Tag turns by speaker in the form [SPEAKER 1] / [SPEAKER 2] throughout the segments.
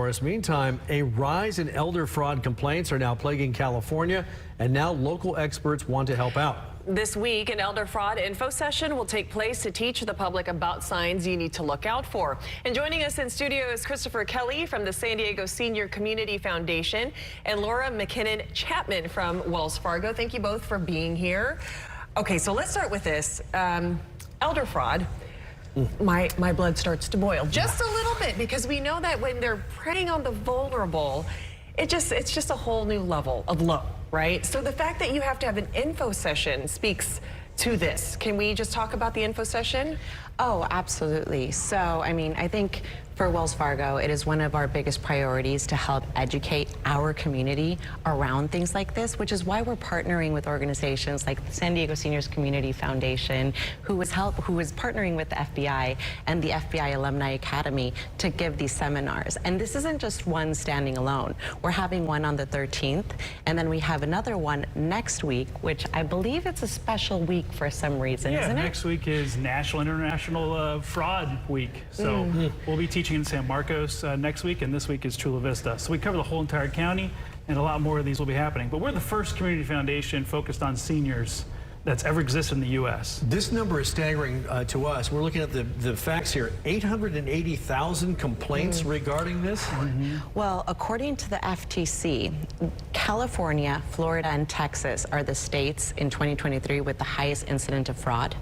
[SPEAKER 1] us. Meantime, a rise in elder fraud complaints are now plaguing California, and now local experts want to help out.
[SPEAKER 2] This week, an elder fraud info session will take place to teach the public about signs you need to look out for. And joining us in studio is Christopher Kelly from the San Diego Senior Community Foundation and Laura McKinnon Chapman from Wells Fargo. Thank you both for being here. Okay, so let's start with this. Elder fraud. My blood starts to boil just a little bit, because we know that when they're preying on the vulnerable, it's just a whole new level of low, right? So the fact that you have to have an info session speaks to this. Can we just talk about the info session?
[SPEAKER 3] Oh, absolutely. So, I mean, I think for Wells Fargo, it is one of our biggest priorities to help educate our community around things like this, which is why we're partnering with organizations like the San Diego Seniors Community Foundation, who is partnering with the FBI and the FBI Alumni Academy to give these seminars. And this isn't just one standing alone. We're having one on the 13th, and then we have another one next week, which I believe it's a special week for some reason, isn't it?
[SPEAKER 4] Next week is National International Fraud Week. So we'll be teaching in San Marcos next week, and this week is Chula Vista. So we cover the whole entire county, and a lot more of these will be happening. But we're the first community foundation focused on seniors that's ever existed in the U.S.
[SPEAKER 1] This number is staggering to us. We're looking at the facts here. 880,000 complaints regarding this?
[SPEAKER 3] Well, according to the FTC, California, Florida, and Texas are the states in 2023 with the highest incident of fraud.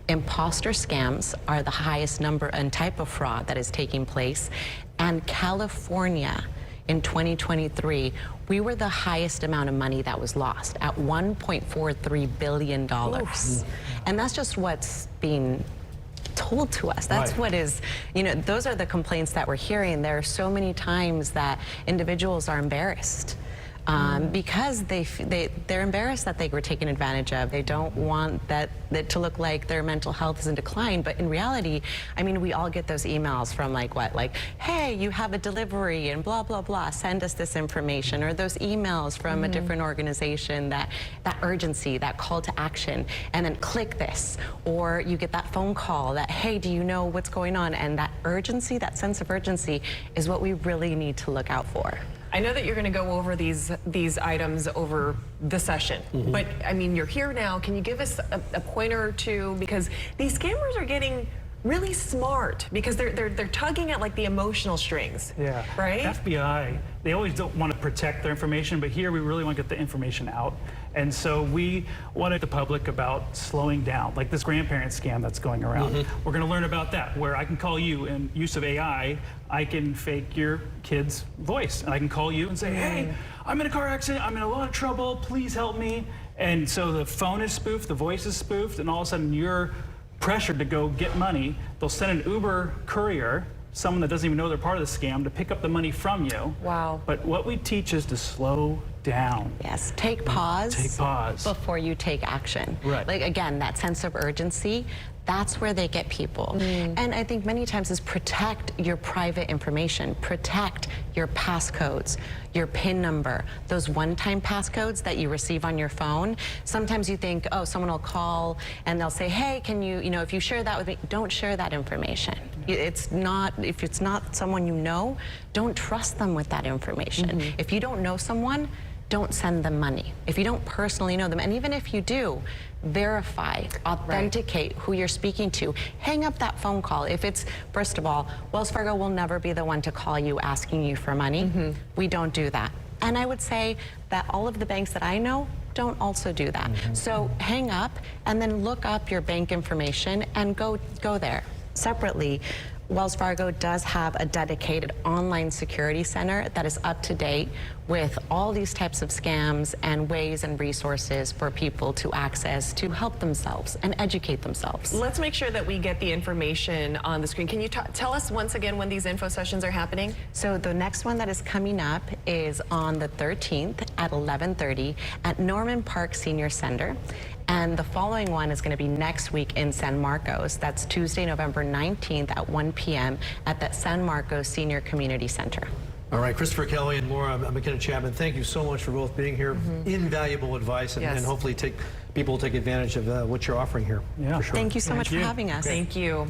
[SPEAKER 3] Imposter scams are the highest number and type of fraud that is taking place. And California, in 2023, we were the highest amount of money that was lost at $1.43 billion. And that's just what's being told to us. That's what is, you know, those are the complaints that we're hearing. There are so many times that individuals are embarrassed. Because they're embarrassed that they were taken advantage of. They don't want that to look like their mental health is in decline. But in reality, I mean, we all get those emails from like, hey, you have a delivery and blah, blah, blah, send us this information. Or those emails from a different organization, that urgency, that call to action, and then click this. Or you get that phone call that, hey, do you know what's going on? And that urgency, that sense of urgency is what we really need to look out for.
[SPEAKER 2] I know that you're going to go over these items over the session, but I mean, you're here now. Can you give us a pointer or two? Because these scammers are getting really smart, because they're tugging at like the emotional strings.
[SPEAKER 4] Yeah.
[SPEAKER 2] Right?
[SPEAKER 4] FBI, they always don't want to protect their information, but here we really want to get the information out. And so we wanted the public about slowing down, like this grandparent scam that's going around. We're going to learn about that, where I can call you, and use of AI, I can fake your kid's voice, and I can call you and say, hey, I'm in a car accident, I'm in a lot of trouble, please help me. And so the phone is spoofed, the voice is spoofed, and all of a sudden you're pressured to go get money. They'll send an Uber courier, someone that doesn't even know they're part of the scam, to pick up the money from you.
[SPEAKER 2] Wow.
[SPEAKER 4] But what we teach is to slow down.
[SPEAKER 3] Yes, take pause.
[SPEAKER 4] Take pause.
[SPEAKER 3] Before you take action.
[SPEAKER 4] Right.
[SPEAKER 3] Like, again, that sense of urgency, that's where they get people. And I think many times is protect your private information, protect your passcodes, your PIN number, those one-time passcodes that you receive on your phone. Sometimes you think, oh, someone will call and they'll say, hey, can you, if you share that with me, don't share that information. It's not, if it's not someone you know, don't trust them with that information. If you don't know someone, don't send them money. If you don't personally know them, and even if you do, verify, authenticate who you're speaking to. Hang up that phone call. If it's, first of all, Wells Fargo will never be the one to call you asking you for money. We don't do that. And I would say that all of the banks that I know don't also do that. So hang up and then look up your bank information and go there. Separately, Wells Fargo does have a dedicated online security center that is up to date with all these types of scams and ways and resources for people to access to help themselves and educate themselves.
[SPEAKER 2] Let's make sure that we get the information on the screen. Can you tell us once again when these info sessions are happening?
[SPEAKER 3] So the next one that is coming up is on the 13th at 11:30 at Norman Park Senior Center. And the following one is going to be next week in San Marcos. That's Tuesday, November 19th at 1 p.m. at the San Marcos Senior Community Center.
[SPEAKER 1] All right, Christopher Kelly and Laura McKinnon Chapman, thank you so much for both being here. Invaluable advice, and hopefully people will take advantage of what you're offering here.
[SPEAKER 4] Yeah.
[SPEAKER 1] For sure.
[SPEAKER 3] Thank you so much for having us.
[SPEAKER 2] Thank you.